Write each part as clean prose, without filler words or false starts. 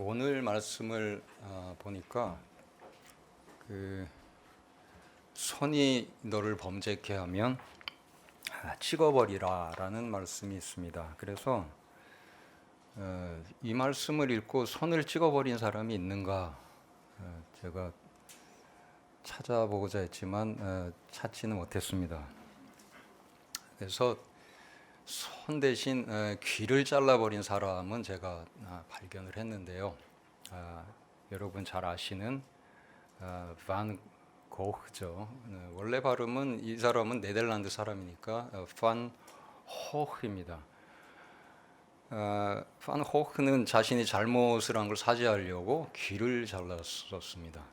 오늘 말씀을 보니까 손이 너를 범죄케 하면 찍어버리라라는 말씀이 있습니다. 그래서 이 말씀을 읽고 손을 찍어버린 사람이 있는가 제가 찾아보고자 했지만 찾지는 못했습니다. 그래서 손 대신 귀를 잘라버린 사람은 제가 발견을 했는데요. 여러분 잘 아시는 반 고흐죠. 원래 발음은 이 사람은 네덜란드 사람이니까 반 호흐입니다. 반 호흐는 자신이 잘못을 한 걸 사죄하려고 귀를 잘랐었습니다.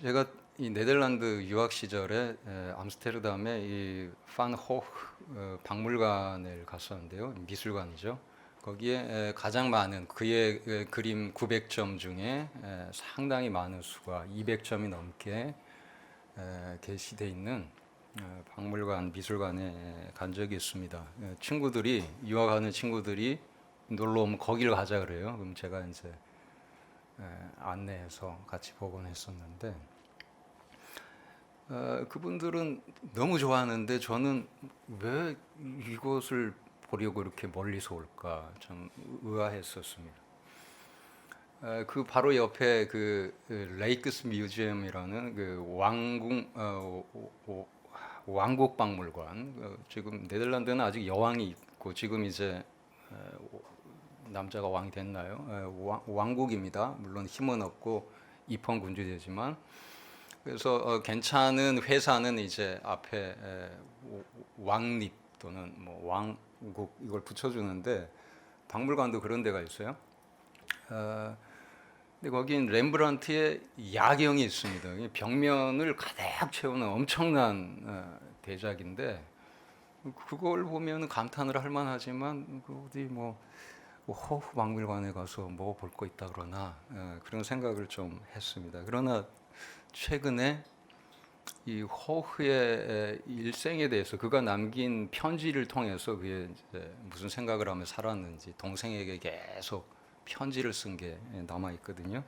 제가 이 네덜란드 유학 시절에 암스테르담에 이 판 호흐 박물관을 갔었는데요. 미술관이죠. 거기에 가장 많은 그의 그림 900점 중에 상당히 많은 수가 200점이 넘게 게시되어 있는 박물관 미술관에 간 적이 있습니다. 친구들이 유학하는 친구들이 놀러 오면 거기를 가자 그래요. 그럼 제가 이제 안내해서 같이 보곤 했었는데 그분들은 너무 좋아하는데 저는 왜 이곳을 보려고 이렇게 멀리서 올까 참 의아했었습니다. 그 바로 옆에 그 레이크스 뮤지엄이라는 그 왕국 박물관, 지금 네덜란드는 아직 여왕이 있고 지금 이제 남자가 왕이 됐나요? 왕국입니다. 물론 힘은 없고 입헌군주제지만 그래서 괜찮은 회사는 이제 앞에 왕립 또는 뭐 왕국 이걸 붙여주는데 박물관도 그런 데가 있어요. 근데 거긴 렘브란트의 야경이 있습니다. 벽면을 가득 채우는 엄청난 대작인데 그걸 보면 감탄을 할 만하지만 어디 뭐 호프 박물관에 가서 뭐 볼 거 있다 그러나 그런 생각을 좀 했습니다. 그러나 최근에 이 호흐의 일생에 대해서 그가 남긴 편지를 통해서 그게 이제 무슨 생각을 하며 살았는지 동생에게 계속 편지를 쓴 게 남아 있거든요.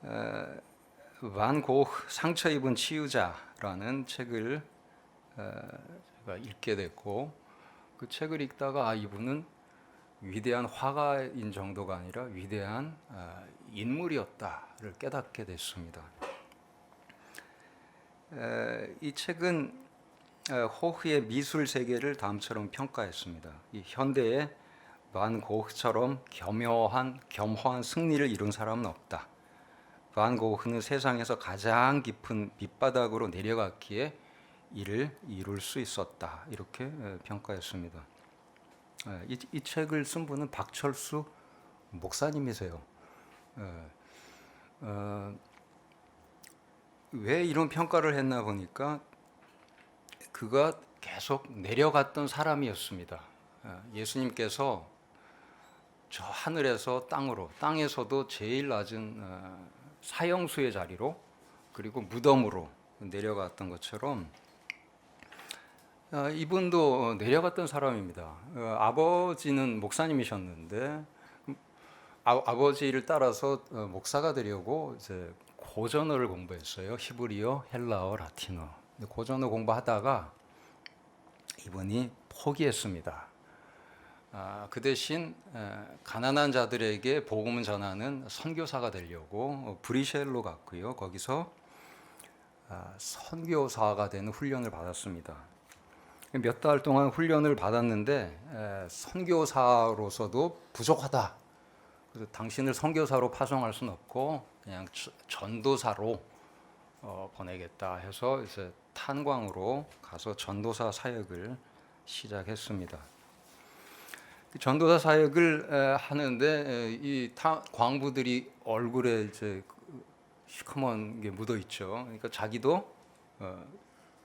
반 고흐 상처 입은 치유자라는 책을 제가 읽게 됐고 그 책을 읽다가 이분은 위대한 화가인 정도가 아니라 위대한 인물이었다를 깨닫게 됐습니다. 이 책은 호흐의 미술 세계를 다음처럼 평가했습니다. 이 현대의 반 고흐처럼 겸허한 승리를 이룬 사람은 없다. 반 고흐는 세상에서 가장 깊은 밑바닥으로 내려갔기에 이를 이룰 수 있었다. 이렇게 평가했습니다. 이 책을 쓴 분은 박철수 목사님이세요. 왜 이런 평가를 했나 보니까 그가 계속 내려갔던 사람이었습니다. 예수님께서 저 하늘에서 땅으로, 땅에서도 제일 낮은 사형수의 자리로 그리고 무덤으로 내려갔던 것처럼 이분도 내려갔던 사람입니다. 아버지는 목사님이셨는데 아버지를 따라서 목사가 되려고 이제 고전어를 공부했어요. 히브리어, 헬라어, 라틴어. 고전어 공부하다가 이분이 포기했습니다. 그 대신 가난한 자들에게 복음을 전하는 선교사가 되려고 브리셀로 갔고요. 거기서 선교사가 되는 훈련을 받았습니다. 몇 달 동안 훈련을 받았는데 선교사로서도 부족하다. 그래서 당신을 선교사로 파송할 수는 없고 그냥 전도사로 보내겠다 해서 이제 탄광으로 가서 전도사 사역을 시작했습니다. 전도사 사역을 하는데 이 광부들이 얼굴에 이제 시커먼 게 묻어 있죠. 그러니까 자기도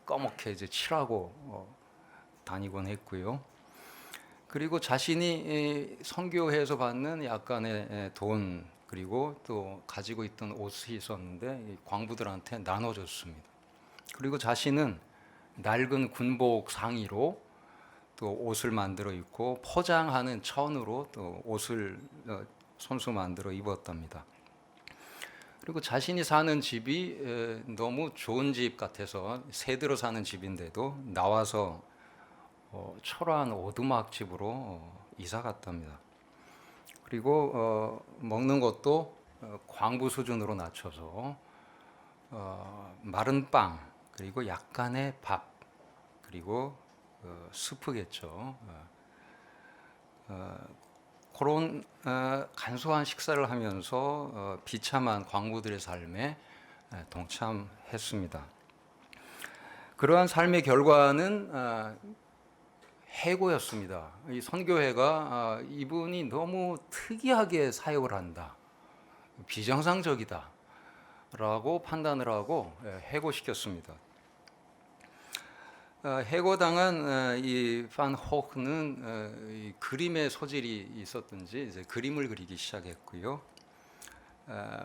검게 이제 칠하고 다니곤 했고요. 그리고 자신이 선교회에서 받는 약간의 돈 그리고 또 가지고 있던 옷이 있었는데 광부들한테 나눠줬습니다. 그리고 자신은 낡은 군복 상의로 또 옷을 만들어 입고 포장하는 천으로 또 옷을 손수 만들어 입었답니다. 그리고 자신이 사는 집이 너무 좋은 집 같아서 새들어 사는 집인데도 나와서 초라한 오두막 집으로 이사 갔답니다. 그리고 먹는 것도 광부 수준으로 낮춰서 마른 빵 그리고 약간의 밥 그리고 스프겠죠. 그런 간소한 식사를 하면서 비참한 광부들의 삶에 동참했습니다. 그러한 삶의 결과는 해고였습니다. 이 선교회가 이분이 너무 특이하게 사역을 한다, 비정상적이다 라고 판단을 하고 해고시켰습니다. 해고당한 이 판 호크는 이 그림의 소질이 있었든지 이제 그림을 그리기 시작했고요.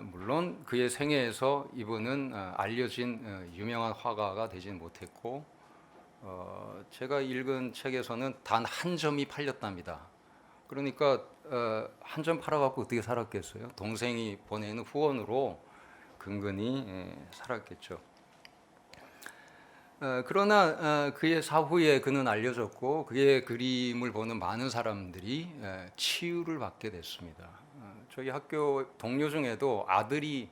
물론 그의 생애에서 이분은 알려진 유명한 화가가 되지는 못했고, 제가 읽은 책에서는 단 한 점이 팔렸답니다. 그러니까 한 점 팔아갖고 어떻게 살았겠어요? 동생이 보내는 후원으로 근근히 살았겠죠. 그러나 그의 사후에 그는 알려졌고 그의 그림을 보는 많은 사람들이 치유를 받게 됐습니다. 저희 학교 동료 중에도 아들이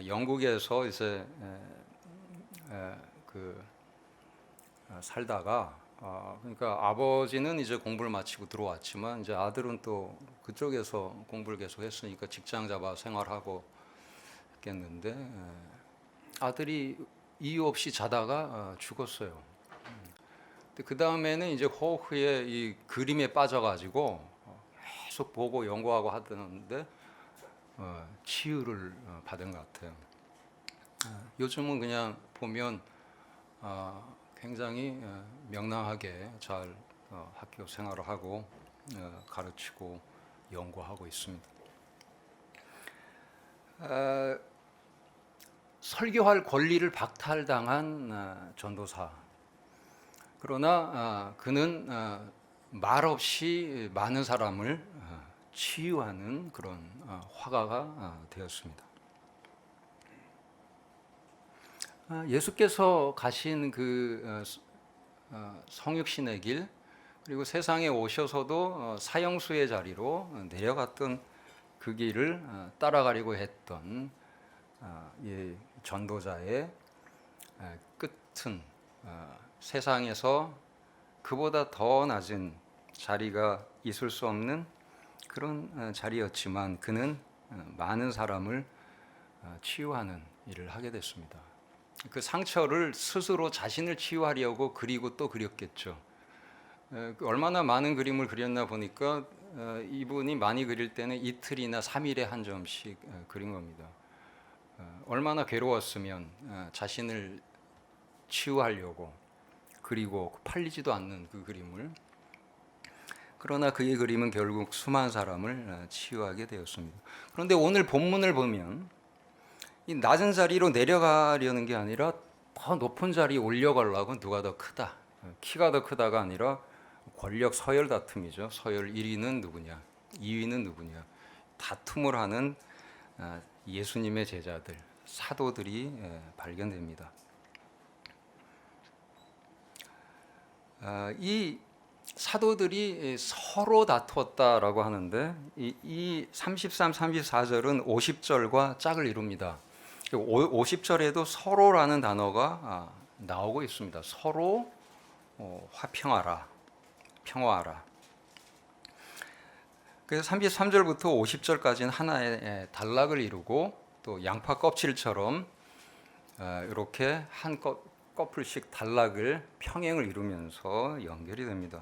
영국에서 이제 살다가 그러니까 아버지는 이제 공부를 마치고 들어왔지만 이제 아들은 또 그쪽에서 공부를 계속했으니까 직장 잡아 생활하고 했겠는데 아들이 이유 없이 자다가 죽었어요. 근데 그 다음에는 이제 호흐의 이 그림에 빠져가지고 계속 보고 연구하고 하던데 치유를 받은 것 같아요. 요즘은 그냥 보면 굉장히 명랑하게 잘 학교 생활을 하고 가르치고 연구하고 있습니다. 설교할 권리를 박탈당한 전도사. 그러나 그는 말없이 많은 사람을 치유하는 그런 화가가 되었습니다. 예수께서 가신 그 성육신의 길 그리고 세상에 오셔서도 사형수의 자리로 내려갔던 그 길을 따라가려고 했던 이 전도자의 끝은 세상에서 그보다 더 낮은 자리가 있을 수 없는 그런 자리였지만 그는 많은 사람을 치유하는 일을 하게 됐습니다. 그 상처를 스스로 자신을 치유하려고 그리고 또 그렸겠죠. 얼마나 많은 그림을 그렸나 보니까 이분이 많이 그릴 때는 이틀이나 3일에 한 점씩 그린 겁니다. 얼마나 괴로웠으면 자신을 치유하려고 그리고 팔리지도 않는 그 그림을. 그러나 그의 그림은 결국 수많은 사람을 치유하게 되었습니다. 그런데 오늘 본문을 보면 이 낮은 자리로 내려가려는 게 아니라 더 높은 자리에 올려가려고 누가 더 크다, 키가 더 크다가 아니라 권력 서열 다툼이죠. 서열 1위는 누구냐, 2위는 누구냐 다툼을 하는 예수님의 제자들, 사도들이 발견됩니다. 이 사도들이 서로 다투었다라고 하는데 이 33, 34절은 50절과 짝을 이룹니다. 50절에도 서로라는 단어가 나오고 있습니다. 서로 화평하라, 평화하라. 그래서 33절부터 50절까지는 하나의 단락을 이루고 또 양파 껍질처럼 이렇게 한 커플씩 단락을 평행을 이루면서 연결이 됩니다.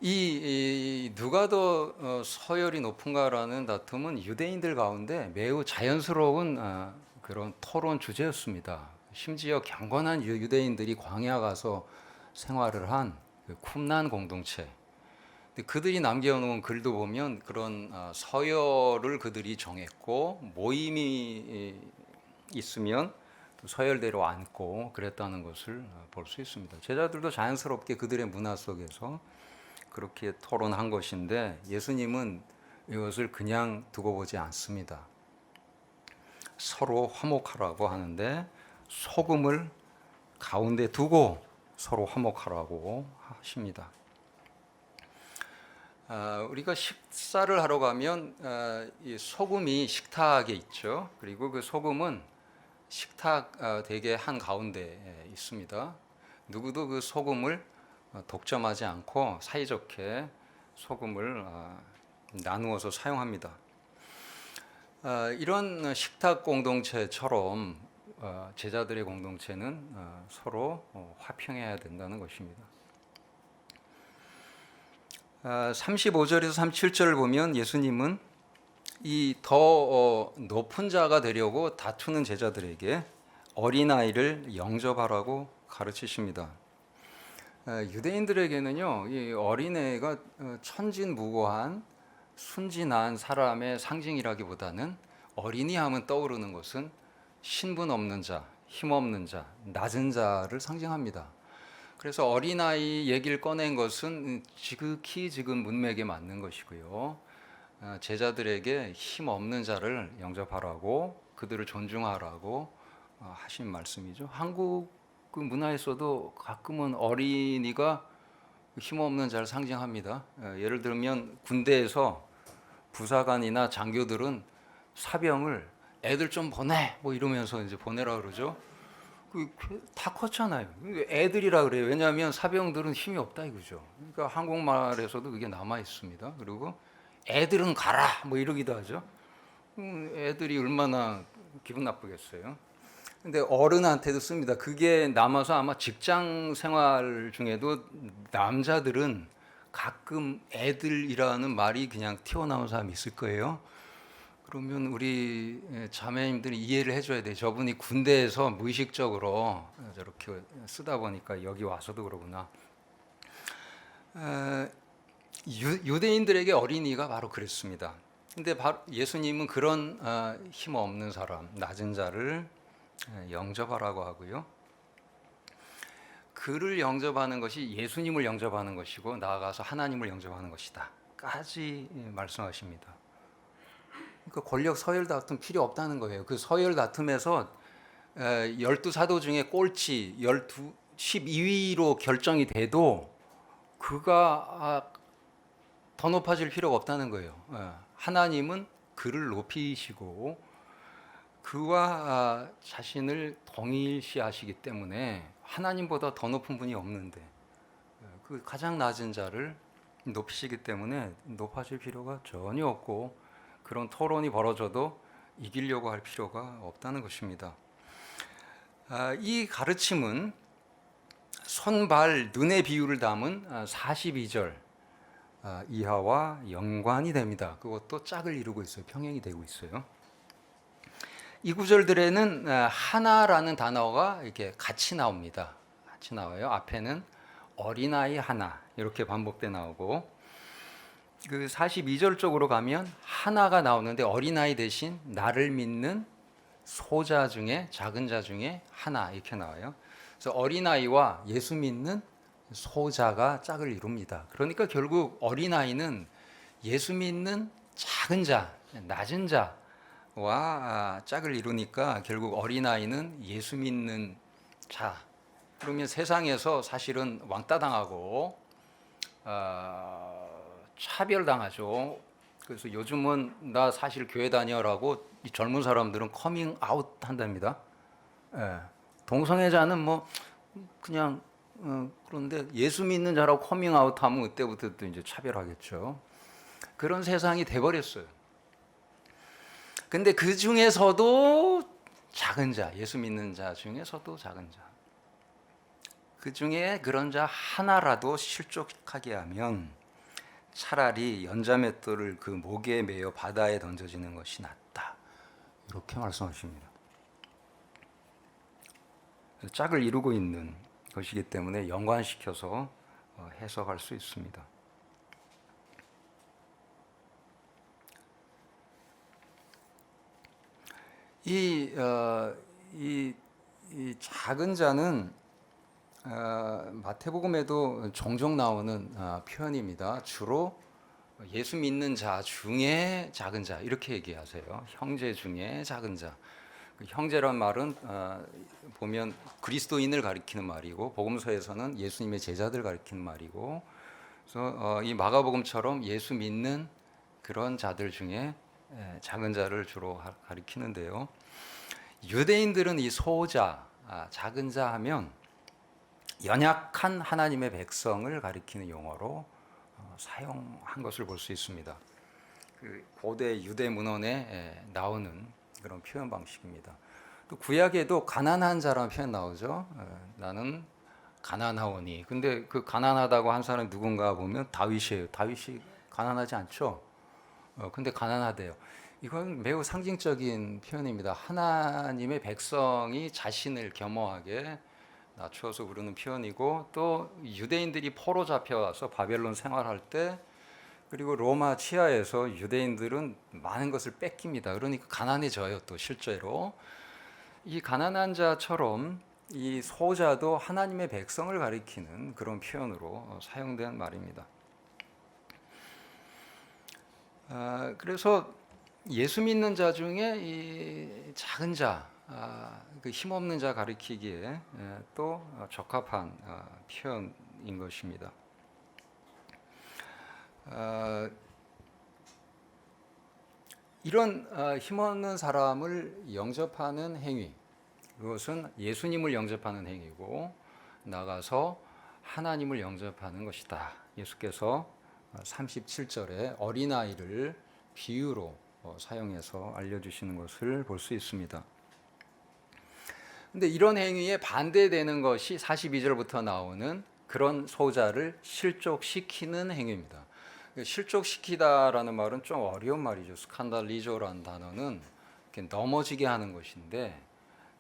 이 누가 더 서열이 높은가라는 다툼은 유대인들 가운데 매우 자연스러운 그런 토론 주제였습니다. 심지어 경건한 유대인들이 광야 가서 생활을 한 쿰란 공동체, 그들이 남겨놓은 글도 보면 그런 서열을 그들이 정했고 모임이 있으면 또 서열대로 앉고 그랬다는 것을 볼 수 있습니다. 제자들도 자연스럽게 그들의 문화 속에서 그렇게 토론한 것인데 예수님은 이것을 그냥 두고 보지 않습니다. 서로 화목하라고 하는데 소금을 가운데 두고 서로 화목하라고 하십니다. 우리가 식사를 하러 가면 이 소금이 식탁에 있죠. 그리고 그 소금은 식탁 대개 한 가운데에 있습니다. 누구도 그 소금을 독점하지 않고 사이좋게 소금을 나누어서 사용합니다. 이런 식탁 공동체처럼 제자들의 공동체는 서로 화평해야 된다는 것입니다. 35절에서 37절을 보면 예수님은 이 더 높은 자가 되려고 다투는 제자들에게 어린아이를 영접하라고 가르치십니다. 유대인들에게는요, 이 어린애가 천진무고한 순진한 사람의 상징이라기보다는 어린이 하면 떠오르는 것은 신분 없는 자, 힘없는 자, 낮은 자를 상징합니다. 그래서 어린아이 얘기를 꺼낸 것은 지극히 지금 문맥에 맞는 것이고요. 제자들에게 힘 없는 자를 영접하라고 그들을 존중하라고 하신 말씀이죠. 한국 그 문화에서도 가끔은 어린이가 힘 없는 자를 상징합니다. 예를 들면 군대에서 부사관이나 장교들은 사병을 애들 좀 보내 뭐 이러면서 이제 보내라 그러죠. 다 컸잖아요. 애들이라 그래요. 왜냐하면 사병들은 힘이 없다 이거죠. 그러니까 한국말에서도 그게 남아 있습니다. 그리고 애들은 가라 뭐 이러기도 하죠. 애들이 얼마나 기분 나쁘겠어요. 근데 어른한테도 씁니다. 그게 남아서 아마 직장 생활 중에도 남자들은 가끔 애들이라는 말이 그냥 튀어나온 사람이 있을 거예요. 그러면 우리 자매님들이 이해를 해줘야 돼요. 저분이 군대에서 무의식적으로 저렇게 쓰다 보니까 여기 와서도 그러구나. 유대인들에게 어린이가 바로 그랬습니다. 근데 바로 예수님은 그런 힘 없는 사람, 낮은 자를 영접하라고 하고요. 그를 영접하는 것이 예수님을 영접하는 것이고 나아가서 하나님을 영접하는 것이다. 까지 말씀하십니다. 그러니까 권력 서열 다툼 필요 없다는 거예요. 그 서열 다툼에서 12사도 중에 꼴찌 12위로 결정이 돼도 그가 더 높아질 필요가 없다는 거예요. 하나님은 그를 높이시고 그와 자신을 동일시하시기 때문에 하나님보다 더 높은 분이 없는데 그 가장 낮은 자를 높이시기 때문에 높아질 필요가 전혀 없고 그런 토론이 벌어져도 이기려고 할 필요가 없다는 것입니다. 이 가르침은 손, 발, 눈의 비유를 담은 42절 이하와 연관이 됩니다. 그것도 짝을 이루고 있어요. 평행이 되고 있어요. 이 구절들에는 하나라는 단어가 이렇게 같이 나옵니다. 같이 나와요. 앞에는 어린아이 하나 이렇게 반복돼 나오고 그 42절 쪽으로 가면 하나가 나오는데 어린아이 대신 나를 믿는 소자 중에 작은 자 중에 하나 이렇게 나와요. 그래서 어린아이와 예수 믿는 소자가 짝을 이룹니다. 그러니까 결국 어린아이는 예수 믿는 작은 자, 낮은 자와 짝을 이루니까 결국 어린아이는 예수 믿는 자. 그러면 세상에서 사실은 왕따 당하고 차별당하죠. 그래서 요즘은 나 사실 교회 다녀라고 이 젊은 사람들은 커밍 아웃 한답니다. 동성애자는 뭐 그냥 그런데 예수 믿는 자라고 커밍 아웃하면 그때부터 또 이제 차별하겠죠. 그런 세상이 돼버렸어요. 근데 그 중에서도 작은 자, 예수 믿는 자 중에서도 작은 자, 그 중에 그런 자 하나라도 실족하게 하면 차라리 연자맷돌을 그 목에 매어 바다에 던져지는 것이 낫다. 이렇게 말씀하십니다. 짝을 이루고 있는 것이기 때문에 연관시켜서 해석할 수 있습니다. 이 이 작은 자는 마태복음에도 종종 나오는 표현입니다. 주로 예수 믿는 자 중에 작은 자 이렇게 얘기하세요. 형제 중에 작은 자. 그 형제란 말은 보면 그리스도인을 가리키는 말이고 복음서에서는 예수님의 제자들 가리키는 말이고, 그래서 이 마가복음처럼 예수 믿는 그런 자들 중에 작은 자를 주로 가리키는데요. 유대인들은 이 소자, 작은 자 하면 연약한 하나님의 백성을 가리키는 용어로 사용한 것을 볼 수 있습니다. 그 고대 유대 문헌에 나오는 그런 표현 방식입니다. 또 구약에도 가난한 자라는 표현 나오죠. 나는 가난하오니. 근데 그 가난하다고 한 사람이 누군가 보면 다윗이에요. 다윗이 가난하지 않죠. 근데 가난하대요. 이건 매우 상징적인 표현입니다. 하나님의 백성이 자신을 겸허하게 낮추어서 부르는 표현이고, 또 유대인들이 포로 잡혀와서 바벨론 생활할 때, 그리고 로마 치하에서 유대인들은 많은 것을 뺏깁니다. 그러니까 가난해져요. 또 실제로 이 가난한 자처럼 이 소자도 하나님의 백성을 가리키는 그런 표현으로 사용된 말입니다. 그래서 예수 믿는 자 중에 이 작은 자, 그 힘없는 자 가리키기에 또 적합한 표현인 것입니다. 이런 힘없는 사람을 영접하는 행위, 그것은 예수님을 영접하는 행위고 나가서 하나님을 영접하는 것이다. 예수께서 37절에 어린아이를 비유로 사용해서 알려주시는 것을 볼 수 있습니다. 근데 이런 행위에 반대되는 것이 42절부터 나오는 그런 소자를 실족시키는 행위입니다. 실족시키다라는 말은 좀 어려운 말이죠. 스칸달리조라는 단어는 이렇게 넘어지게 하는 것인데,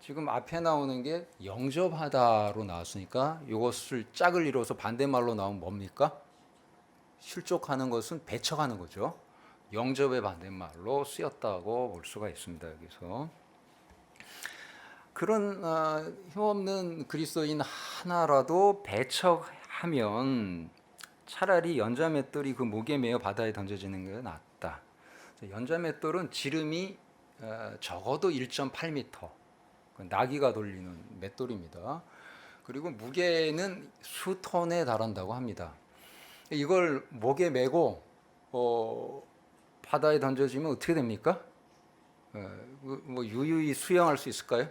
지금 앞에 나오는 게 영접하다로 나왔으니까 이것을 짝을 이뤄서 반대말로 나오면 뭡니까? 실족하는 것은 배척하는 거죠. 영접의 반대말로 쓰였다고 볼 수가 있습니다. 여기서 그런 힘없는 그리스도인 하나라도 배척하면 차라리 연자맷돌이 그 목에 매어 바다에 던져지는 게 낫다. 연자맷돌은 지름이 적어도 1.8m, 나귀가 돌리는 맷돌입니다. 그리고 무게는 수톤에 달한다고 합니다. 이걸 목에 메고 바다에 던져지면 어떻게 됩니까? 뭐 유유히 수영할 수 있을까요?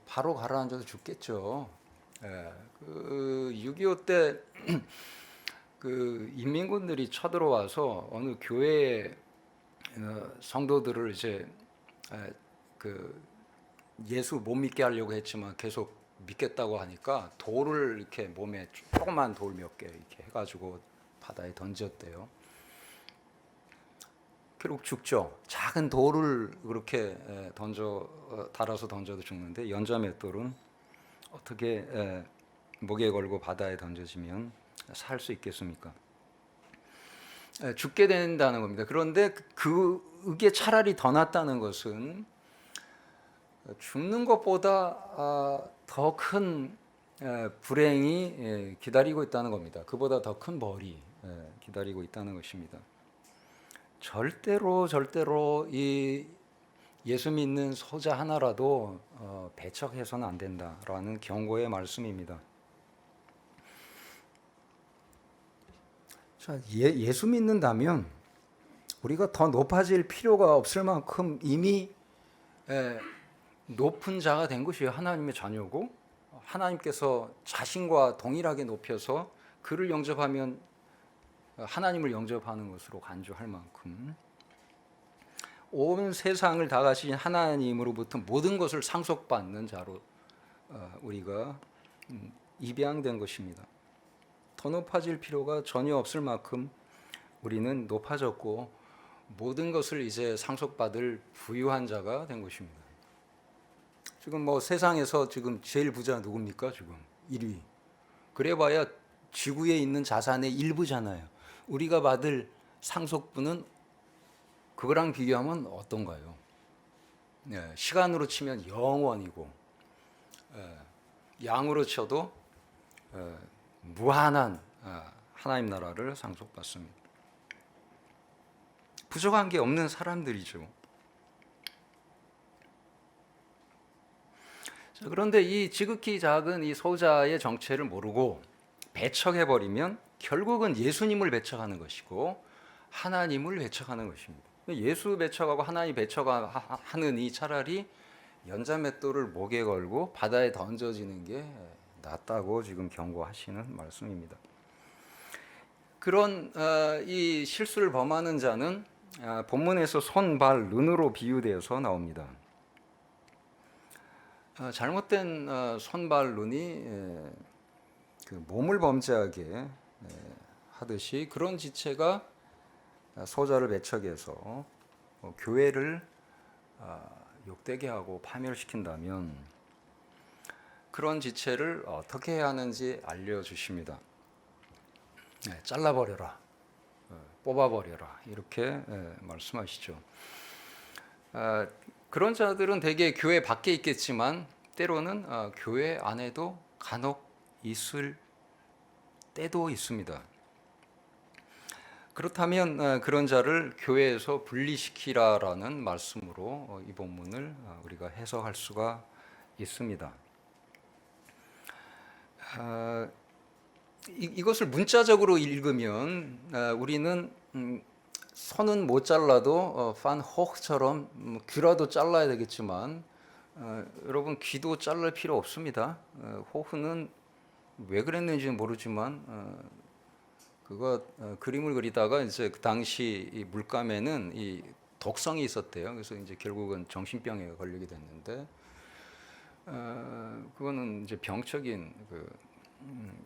바로 가라앉아서 죽겠죠. 그 6.25 때 그 인민군들이 쳐들어와서 어느 교회 성도들을 이제 그 예수 못 믿게 하려고 했지만 계속 믿겠다고 하니까 돌을 이렇게 몸에 조그만 돌 몇 개 이렇게 해가지고 바다에 던졌대요. 결국 죽죠. 작은 돌을 그렇게 달아서 던져도 죽는데 연자맷돌은 어떻게 목에 걸고 바다에 던져지면 살 수 있겠습니까? 죽게 된다는 겁니다. 그런데 그게 차라리 더 낫다는 것은 죽는 것보다 더 큰 불행이 기다리고 있다는 겁니다. 그보다 더 큰 벌이 기다리고 있다는 것입니다. 절대로 이 예수 믿는 소자 하나라도 배척해서는 안 된다라는 경고의 말씀입니다. 자, 예수 믿는다면 우리가 더 높아질 필요가 없을 만큼 이미 높은 자가 된 것이에요. 하나님의 자녀고 하나님께서 자신과 동일하게 높여서 그를 영접하면 하나님을 영접하는 것으로 간주할 만큼 온 세상을 다 가진 하나님으로부터 모든 것을 상속받는 자로 우리가 입양된 것입니다. 더 높아질 필요가 전혀 없을 만큼 우리는 높아졌고 모든 것을 이제 상속받을 부유한 자가 된 것입니다. 지금 뭐 세상에서 지금 제일 부자 누굽니까? 지금 1위. 그래봐야 지구에 있는 자산의 일부잖아요. 우리가 받을 상속분은 그거랑 비교하면 어떤가요? 시간으로 치면 영원이고 양으로 쳐도 무한한 하나님 나라를 상속받습니다. 부족한 게 없는 사람들이죠. 자, 그런데 이 지극히 작은 이 소자의 정체를 모르고 배척해버리면 결국은 예수님을 배척하는 것이고 하나님을 배척하는 것입니다. 예수 배척하고 하나님 배척하느니 차라리 연자맷돌을 목에 걸고 바다에 던져지는 게 낫다고 지금 경고하시는 말씀입니다. 그런 이 실수를 범하는 자는 본문에서 손, 발, 눈으로 비유되어서 나옵니다. 잘못된 손, 발, 눈이 그 몸을 범죄하게 하듯이 그런 지체가 소자를 배척해서 교회를 욕되게 하고 파멸시킨다면 그런 지체를 어떻게 해야 하는지 알려주십니다. 잘라버려라, 뽑아버려라 이렇게 말씀하시죠. 그런 자들은 대개 교회 밖에 있겠지만 때로는 교회 안에도 간혹 있을 때도 있습니다. 그렇다면 그런 자를 교회에서 분리시키라라는 말씀으로 이 본문을 우리가 해석할 수가 있습니다. 이것을 문자적으로 읽으면 우리는 손은 못 잘라도 판 호흐처럼 귀라도 잘라야 되겠지만 여러분 귀도 자를 필요 없습니다. 호흐는 왜 그랬는지는 모르지만 그거 그림을 그리다가 이제 그 당시 이 물감에는 이 독성이 있었대요. 그래서 이제 결국은 정신병에 걸리게 됐는데 그거는 이제 병적인 그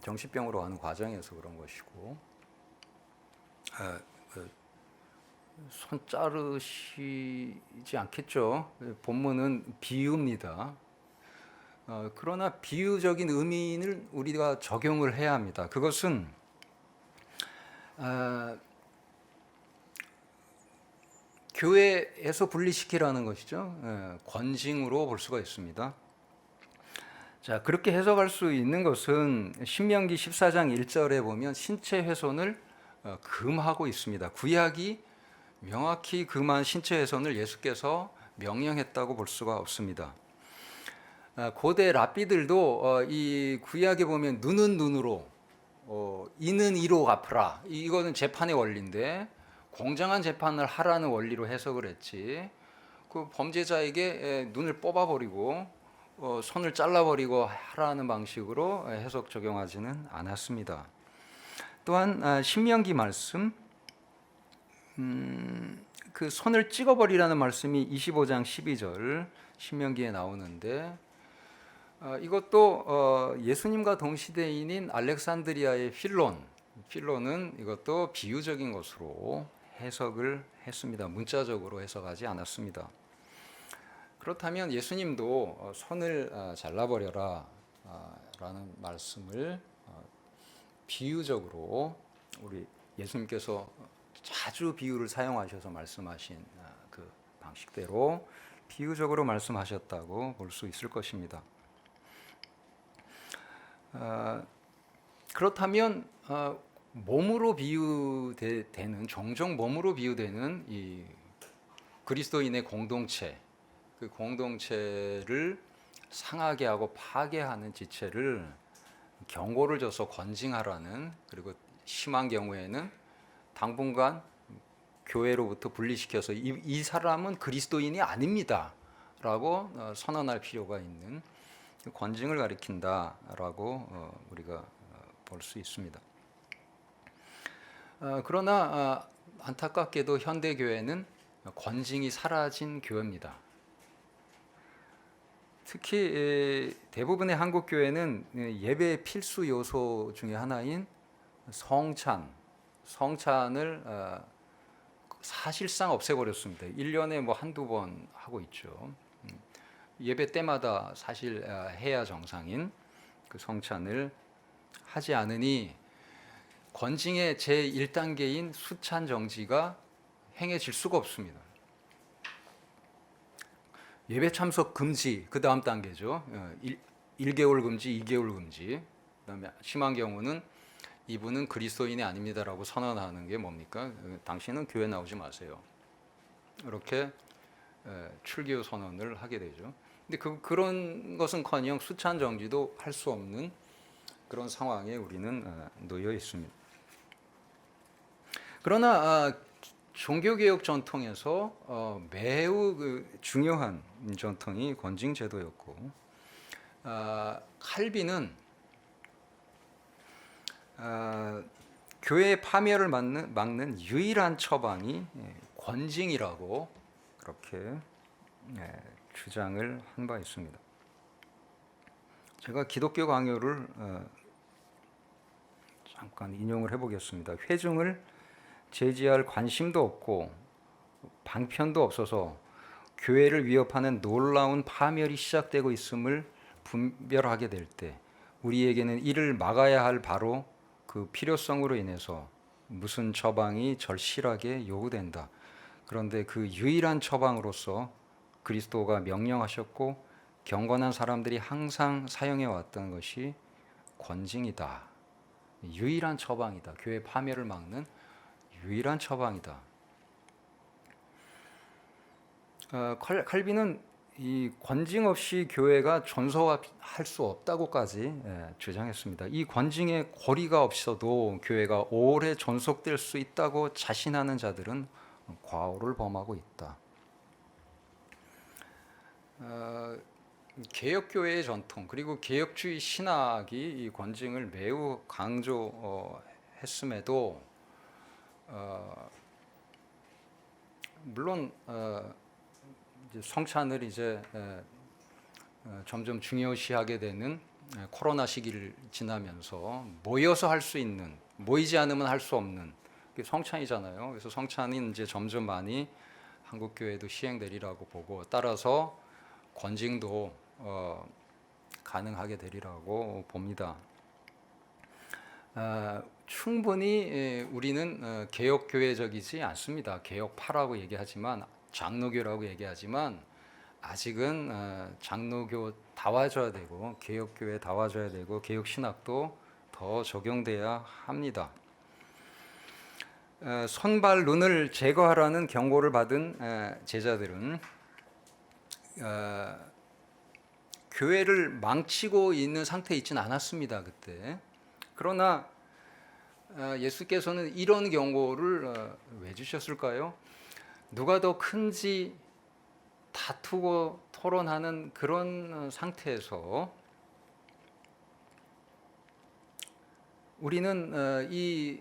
정신병으로 가는 과정에서 그런 것이고 손 자르시지 않겠죠. 본문은 비유입니다. 그러나 비유적인 의미를 우리가 적용을 해야 합니다. 그것은 교회에서 분리시키라는 것이죠. 권징으로 볼 수가 있습니다. 자, 그렇게 해석할 수 있는 것은 신명기 14장 1절에 보면 신체 훼손을 금하고 있습니다. 구약이 명확히 금한 신체 훼손을 예수께서 명령했다고 볼 수가 없습니다. 고대 랍비들도 이 구약에 보면 눈은 눈으로 이는 이로 갚으라. 이거는 재판의 원리인데 공정한 재판을 하라는 원리로 해석을 했지. 그 범죄자에게 눈을 뽑아버리고 손을 잘라버리고 하라는 방식으로 해석 적용하지는 않았습니다. 또한 신명기 말씀 그 손을 찍어버리라는 말씀이 25장 12절 신명기에 나오는데 이것도 예수님과 동시대인인 알렉산드리아의 필론은 이것도 비유적인 것으로 해석을 했습니다. 문자적으로 해석하지 않았습니다. 그렇다면 예수님도 손을 잘라버려라 라는 말씀을 비유적으로 우리 예수님께서 자주 비유를 사용하셔서 말씀하신 그 방식대로 비유적으로 말씀하셨다고 볼 수 있을 것입니다. 그렇다면 몸으로 비유되는 종종 몸으로 비유되는 이 그리스도인의 공동체, 그 공동체를 상하게 하고 파괴하는 지체를 경고를 줘서 권징하라는, 그리고 심한 경우에는 당분간 교회로부터 분리시켜서 이 사람은 그리스도인이 아닙니다라고 선언할 필요가 있는 권징을 가리킨다라고 우리가 볼 수 있습니다. 그러나 안타깝게도 현대 교회는 권징이 사라진 교회입니다. 특히 대부분의 한국 교회는 예배의 필수 요소 중에 하나인 성찬을 사실상 없애버렸습니다. 1년에 뭐 한두 번 하고 있죠. 예배 때마다 사실 해야 정상인 그 성찬을 하지 않으니 권징의 제1단계인 수찬 정지가 행해질 수가 없습니다. 예배 참석 금지 그 다음 단계죠. 1개월 금지, 2개월 금지. 그다음에 심한 경우는 이분은 그리스도인이 아닙니다라고 선언하는 게 뭡니까? 당신은 교회 나오지 마세요. 이렇게 출교 선언을 하게 되죠. 근데 그런 것은커녕 수찬 정지도 할 수 없는 그런 상황에 우리는 놓여 있습니다. 그러나 종교개혁 전통에서 매우 중요한 전통이 권징제도였고, 칼빈은 교회의 파멸을 막는 유일한 처방이 권징이라고 그렇게 주장을 한 바 있습니다. 제가 기독교 강요를 잠깐 인용을 해보겠습니다. 회중을 제지할 관심도 없고 방편도 없어서 교회를 위협하는 놀라운 파멸이 시작되고 있음을 분별하게 될 때 우리에게는 이를 막아야 할 바로 그 필요성으로 인해서 무슨 처방이 절실하게 요구된다. 그런데 그 유일한 처방으로서 그리스도가 명령하셨고 경건한 사람들이 항상 사용해 왔던 것이 권징이다. 유일한 처방이다. 교회 파멸을 막는 유일한 처방이다. 칼빈은 이 권징 없이 교회가 존속할 수 없다고까지 주장했습니다. 이 권징의 고리가 없어도 교회가 오래 존속될 수 있다고 자신하는 자들은 과오를 범하고 있다. 개혁교회의 전통 그리고 개혁주의 신학이 이 권징을 매우 강조했음에도 물론 성찬을 이제 점점 중요시하게 되는 코로나 시기를 지나면서 모여서 할 수 있는, 모이지 않으면 할 수 없는 그게 성찬이잖아요. 그래서 성찬이 이제 점점 많이 한국 교회도 시행되리라고 보고, 따라서 권징도 가능하게 되리라고 봅니다. 충분히 우리는 개혁교회적이지 않습니다. 개혁파라고 얘기하지만, 장로교라고 얘기하지만 아직은 장로교다워져야 되고 개혁교회다워져야 되고 개혁신학도 더 적용돼야 합니다. 손발눈을 제거하라는 경고를 받은 제자들은 교회를 망치고 있는 상태에 있지는 않았습니다. 그때. 그러나 예수께서는 이런 경고를 왜 주셨을까요? 누가 더 큰지 다투고 토론하는 그런 상태에서 우리는 이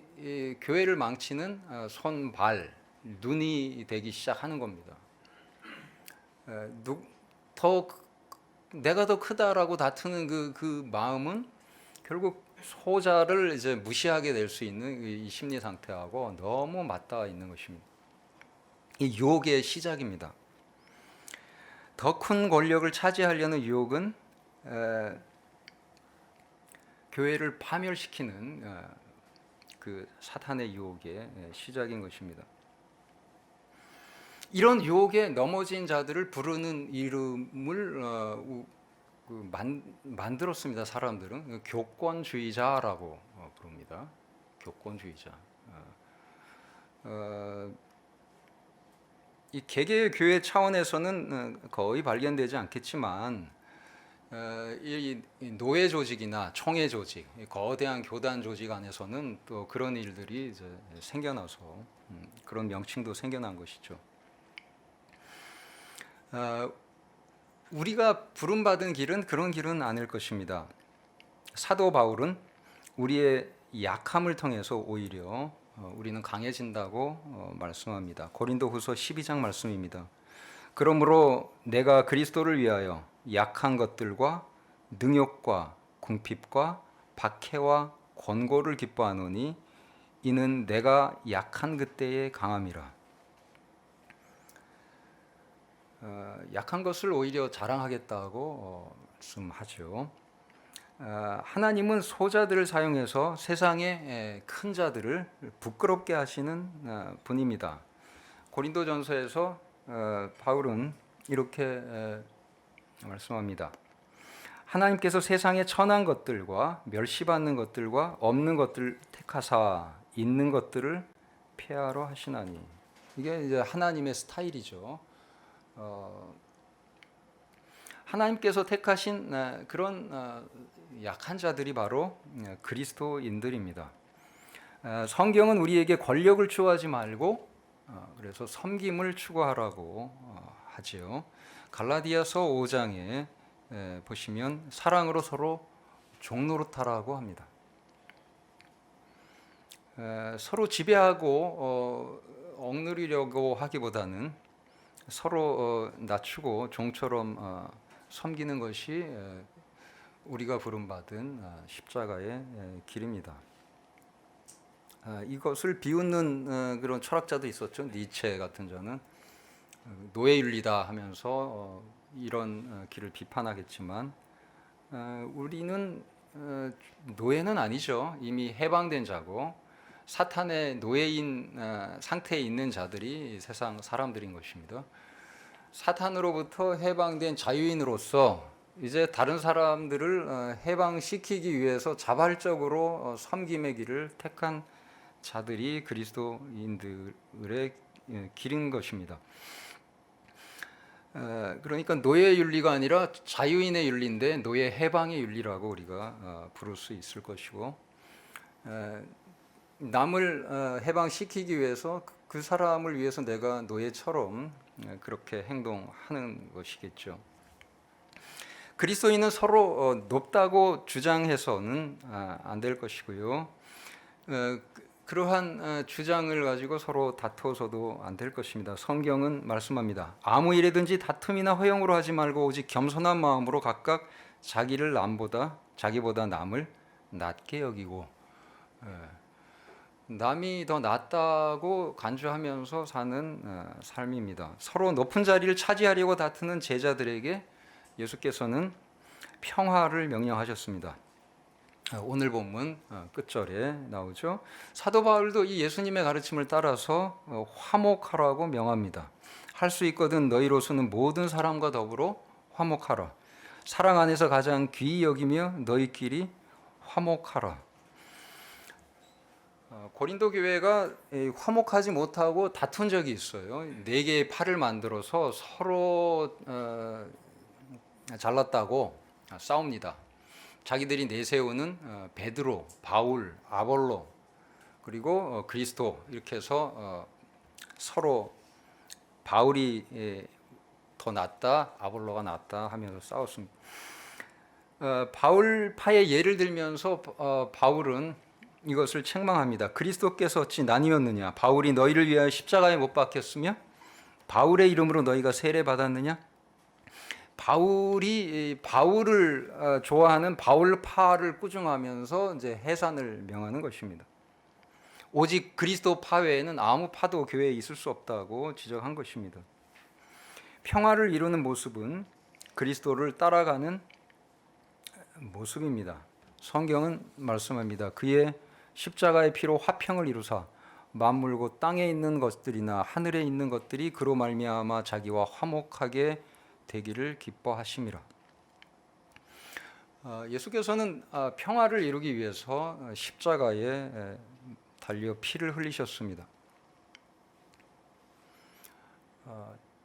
교회를 망치는 손, 발, 눈이 되기 시작하는 겁니다. 내가 더 크다라고 다투는 그 마음은 결국 소자를 이제 무시하게 될 수 있는 이 심리 상태하고 너무 맞닿아 있는 것입니다. 이 유혹의 시작입니다. 더 큰 권력을 차지하려는 유혹은 교회를 파멸시키는 그 사탄의 유혹의 시작인 것입니다. 이런 유혹에 넘어진 자들을 부르는 이름을 만들었습니다. 사람들은 교권주의자라고 부릅니다. 교권주의자. 이 개개의 교회 차원에서는 거의 발견되지 않겠지만 이 노예 조직이나 총회 조직, 거대한 교단 조직 안에서는 또 그런 일들이 이제 생겨나서 그런 명칭도 생겨난 것이죠. 우리가 부름받은 길은 그런 길은 아닐 것입니다. 사도 바울은 우리의 약함을 통해서 오히려 우리는 강해진다고 말씀합니다. 고린도후서 12장 말씀입니다. 그러므로 내가 그리스도를 위하여 약한 것들과 능욕과 궁핍과 박해와 권고를 기뻐하노니 이는 내가 약한 그때의 강함이라. 약한 것을 오히려 자랑하겠다고 말씀하죠. 하나님은 소자들을 사용해서 세상의 큰 자들을 부끄럽게 하시는 분입니다. 고린도전서에서 바울은 이렇게 말씀합니다. 하나님께서 세상의 천한 것들과 멸시받는 것들과 없는 것들 택하사 있는 것들을 폐하러 하시나니. 이게 이제 하나님의 스타일이죠. 하나님께서 택하신 그런 약한 자들이 바로 그리스도인들입니다. 성경은 우리에게 권력을 추구하지 말고 그래서 섬김을 추구하라고 하지요. 갈라디아서 5장에 보시면 사랑으로 서로 종노릇하라고 합니다. 서로 지배하고 억누르려고 하기보다는 서로 낮추고 종처럼 섬기는 것이 우리가 부름받은 십자가의 길입니다. 이것을 비웃는 그런 철학자도 있었죠. 니체 같은 자는 노예윤리다 하면서 이런 길을 비판하겠지만 우리는 노예는 아니죠. 이미 해방된 자고 사탄의 노예인 상태에 있는 자들이 세상 사람들인 것입니다. 사탄으로부터 해방된 자유인으로서 이제 다른 사람들을 해방시키기 위해서 자발적으로 섬김의 길을 택한 자들이 그리스도인들의 길인 것입니다. 그러니까 노예의 윤리가 아니라 자유인의 윤리인데 노예 해방의 윤리라고 우리가 부를 수 있을 것이고, 남을 해방시키기 위해서 그 사람을 위해서 내가 노예처럼 그렇게 행동하는 것이겠죠. 그리스도인은 서로 높다고 주장해서는 안 될 것이고요. 그러한 주장을 가지고 서로 다투어서도 안 될 것입니다. 성경은 말씀합니다. 아무 일에든지 다툼이나 허용으로 하지 말고 오직 겸손한 마음으로 각각 자기를 자기보다 남을 낮게 여기고, 남이 더 낫다고 간주하면서 사는 삶입니다. 서로 높은 자리를 차지하려고 다투는 제자들에게 예수께서는 평화를 명령하셨습니다. 오늘 본문 끝절에 나오죠. 사도 바울도 이 예수님의 가르침을 따라서 화목하라고 명합니다. 할 수 있거든 너희로서는 모든 사람과 더불어 화목하라. 사랑 안에서 가장 귀히 여기며 너희끼리 화목하라. 고린도 교회가 화목하지 못하고 다툰 적이 있어요. 4개의 팔을 만들어서 서로 잘났다고 싸웁니다. 자기들이 내세우는 베드로, 바울, 아볼로 그리고 그리스도 이렇게 해서 서로 바울이 더 낫다, 아볼로가 낫다 하면서 싸웠습니다. 바울파의 예를 들면서 바울은 이것을 책망합니다. 그리스도께서 어찌 나뉘었느냐? 바울이 너희를 위하여 십자가에 못 박혔으며 바울의 이름으로 너희가 세례 받았느냐? 바울이 바울을 좋아하는 바울파를 꾸중하면서 이제 해산을 명하는 것입니다. 오직 그리스도파 외에는 아무 파도 교회에 있을 수 없다고 지적한 것입니다. 평화를 이루는 모습은 그리스도를 따라가는 모습입니다. 성경은 말씀합니다. 그의 십자가의 피로 화평을 이루사 만물고 땅에 있는 것들이나 하늘에 있는 것들이 그로 말미암아 자기와 화목하게 되기를 기뻐하심이라. 예수께서는 평화를 이루기 위해서 십자가에 달려 피를 흘리셨습니다.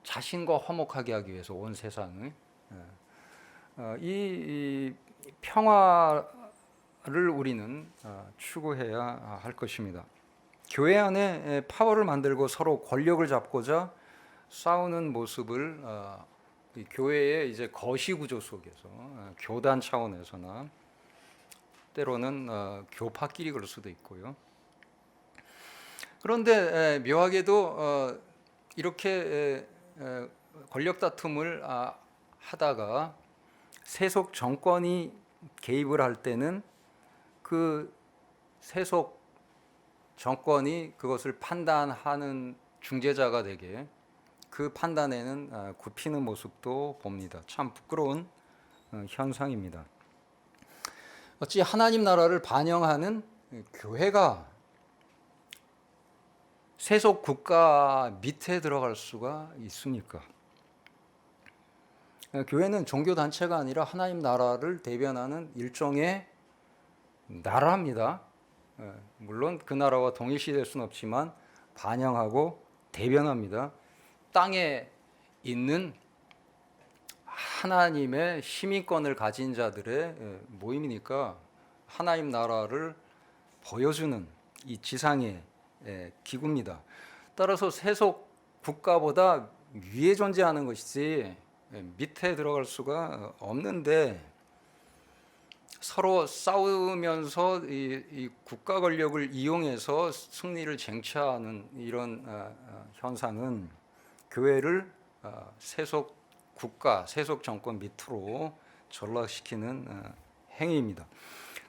자신과 화목하게 하기 위해서 온 세상을. 이 평화를 우리는 추구해야 할 것입니다. 교회 안에 파워를 만들고 서로 권력을 잡고자 싸우는 모습을 교회의 이제 거시 구조 속에서 교단 차원에서나 때로는 교파끼리 그럴 수도 있고요. 그런데 묘하게도 이렇게 권력 다툼을 하다가 세속 정권이 개입을 할 때는 그 세속 정권이 그것을 판단하는 중재자가 되게 그 판단에는 굽히는 모습도 봅니다. 참 부끄러운 현상입니다. 어찌 하나님 나라를 반영하는 교회가 세속 국가 밑에 들어갈 수가 있습니까? 교회는 종교 단체가 아니라 하나님 나라를 대변하는 일종의 나라입니다. 물론 그 나라와 동일시될 수는 없지만 반영하고 대변합니다. 땅에 있는 하나님의 시민권을 가진 자들의 모임이니까 하나님 나라를 보여주는 이 지상의 기구입니다. 따라서 세속 국가보다 위에 존재하는 것이지 밑에 들어갈 수가 없는데, 서로 싸우면서 이 국가 권력을 이용해서 승리를 쟁취하는 이런 현상은 교회를 세속 국가, 세속 정권 밑으로 전락시키는 행위입니다.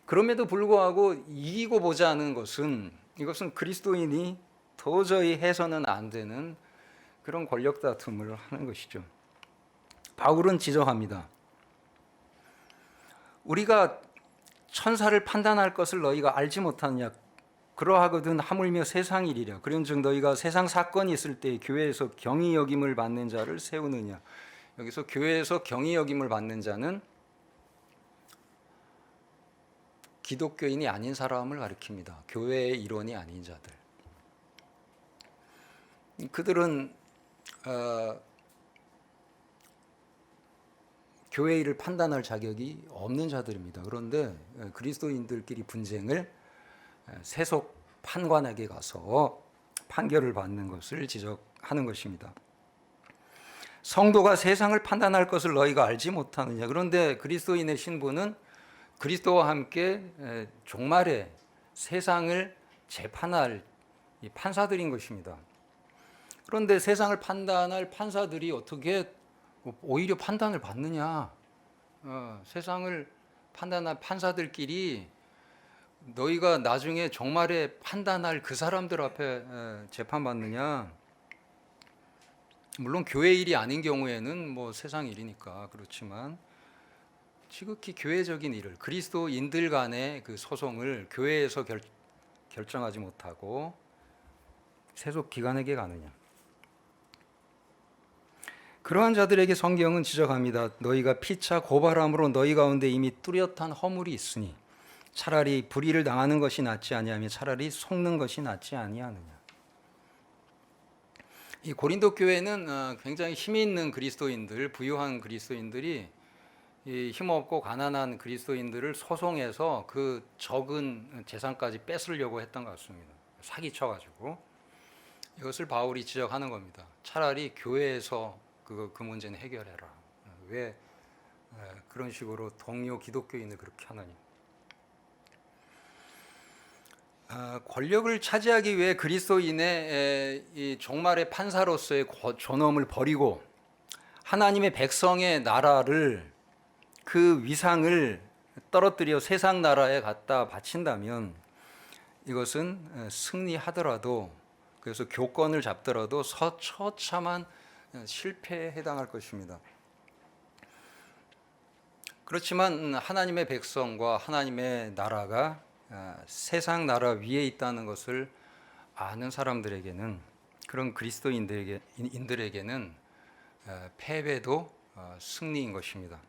그럼에도 불구하고 이기고 보자는 것은, 이것은 그리스도인이 도저히 해서는 안 되는 그런 권력 다툼을 하는 것이죠. 바울은 지적합니다. 우리가 천사를 판단할 것을 너희가 알지 못하느냐? 그러하거든 하물며 세상 일이랴. 그런즉 너희가 세상 사건이 있을 때 교회에서 경히 여김을 받는 자를 세우느냐? 여기서 교회에서 경히 여김을 받는 자는 기독교인이 아닌 사람을 가리킵니다. 교회의 일원이 아닌 자들. 그들은 교회 일을 판단할 자격이 없는 자들입니다. 그런데 그리스도인들끼리 분쟁을 세속 판관에게 가서 판결을 받는 것을 지적하는 것입니다. 성도가 세상을 판단할 것을 너희가 알지 못하느냐? 그런데 그리스도인의 신분은 그리스도와 함께 종말에 세상을 재판할 판사들인 것입니다. 그런데 세상을 판단할 판사들이 어떻게 오히려 판단을 받느냐? 세상을 판단할 판사들끼리 너희가 나중에 종말에 판단할 그 사람들 앞에 재판받느냐? 물론 교회 일이 아닌 경우에는 뭐 세상 일이니까 그렇지만, 지극히 교회적인 일을, 그리스도인들 간의 그 소송을 교회에서 결정하지 못하고 세속 기관에게 가느냐? 그러한 자들에게 성경은 지적합니다. 너희가 피차 고발함으로 너희 가운데 이미 뚜렷한 허물이 있으니 차라리 불의를 당하는 것이 낫지 아니하며 차라리 속는 것이 낫지 아니하느냐. 이 고린도 교회는 굉장히 힘이 있는 그리스도인들, 부유한 그리스도인들이 이 힘없고 가난한 그리스도인들을 소송해서 그 적은 재산까지 뺏으려고 했던 것 같습니다. 사기쳐가지고. 이것을 바울이 지적하는 겁니다. 차라리 교회에서 그 문제는 해결해라. 왜 그런 식으로 동료 기독교인을 그렇게 하느냐. 권력을 차지하기 위해 그리스도인의 이 종말의 판사로서의 존엄을 버리고 하나님의 백성의 나라를, 그 위상을 떨어뜨려 세상 나라에 갖다 바친다면 이것은 승리하더라도, 그래서 교권을 잡더라도 처참한 실패에 해당할 것입니다. 그렇지만 하나님의 백성과 하나님의 나라가 세상 나라 위에 있다는 것을 아는 사람들에게는, 그런 그리스도인들에게는 패배도 승리인 것입니다.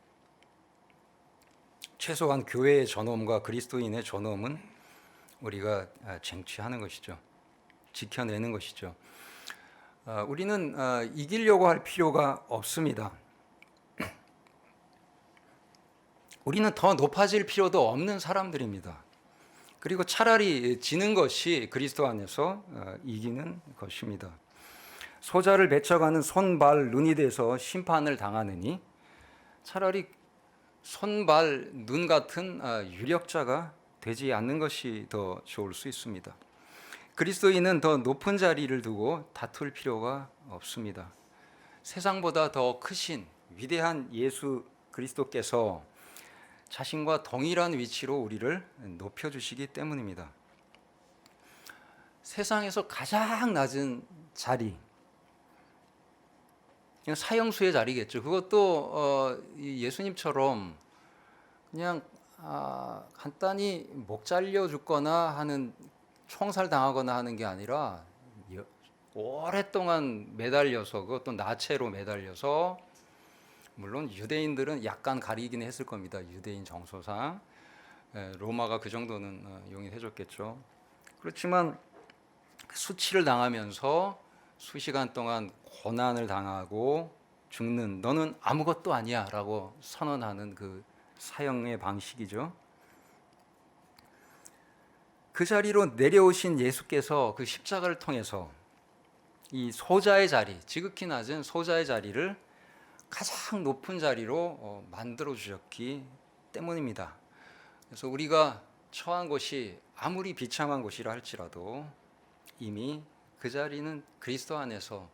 최소한 교회의 존엄과 그리스도인의 존엄은 우리가 쟁취하는 것이죠. 지켜내는 것이죠. 우리는 이기려고 할 필요가 없습니다. 우리는 더 높아질 필요도 없는 사람들입니다. 그리고 차라리 지는 것이 그리스도 안에서 이기는 것입니다. 소자를 맺혀가는 손, 발, 눈이 돼서 심판을 당하느니 차라리 손, 발, 눈 같은 유력자가 되지 않는 것이 더 좋을 수 있습니다. 그리스도인은 더 높은 자리를 두고 다툴 필요가 없습니다. 세상보다 더 크신 위대한 예수 그리스도께서 자신과 동일한 위치로 우리를 높여주시기 때문입니다. 세상에서 가장 낮은 자리, 그냥 사형수의 자리겠죠. 그것도 예수님처럼 그냥 간단히 목 잘려 죽거나 하는, 총살 당하거나 하는 게 아니라 오랫동안 매달려서, 그것도 나체로 매달려서 물론 유대인들은 약간 가리긴 했을 겁니다. 유대인 정서상 로마가 그 정도는 용인해줬겠죠. 그렇지만 수치를 당하면서 수시간 동안 고난을 당하고 죽는 너는 아무것도 아니야라고 선언하는 그 사형의 방식이죠. 그 자리로 내려오신 예수께서 그 십자가를 통해서 이 소자의 자리, 지극히 낮은 소자의 자리를 가장 높은 자리로 만들어 주셨기 때문입니다. 그래서 우리가 처한 곳이 아무리 비참한 곳이라 할지라도 이미 그 자리는 그리스도 안에서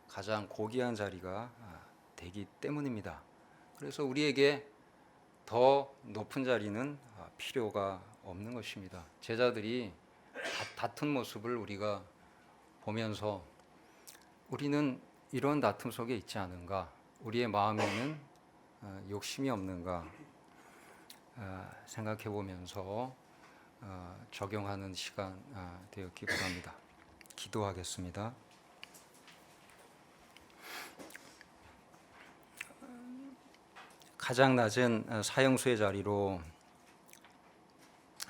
가장 고귀한 자리가 되기 때문입니다. 그래서 우리에게 더 높은 자리는 필요가 없는 것입니다. 제자들이 다툰 모습을 우리가 보면서 우리는 이런 다툼 속에 있지 않은가? 우리의 마음에는 욕심이 없는가? 생각해 보면서 적용하는 시간 되었기 바랍니다. 기도하겠습니다. 가장 낮은 사형수의 자리로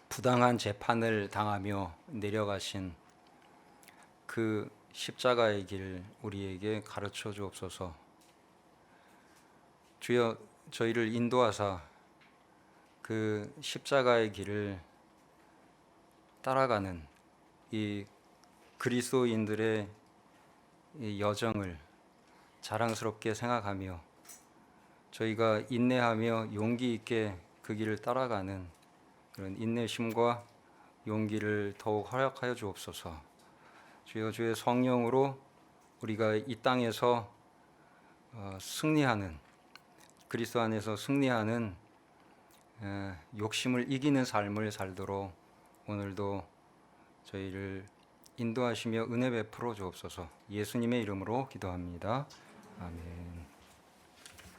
부당한 재판을 당하며 내려가신 그 십자가의 길 우리에게 가르쳐 주옵소서. 주여, 저희를 인도하사 그 십자가의 길을 따라가는 이 그리스도인들의 이 여정을 자랑스럽게 생각하며 저희가 인내하며 용기 있게 그 길을 따라가는 그런 인내심과 용기를 더욱 허락하여 주옵소서. 주여, 주의 성령으로 우리가 이 땅에서 승리하는, 그리스도 안에서 승리하는 욕심을 이기는 삶을 살도록 오늘도 저희를 인도하시며 은혜 베풀어 주옵소서. 예수님의 이름으로 기도합니다. 아멘.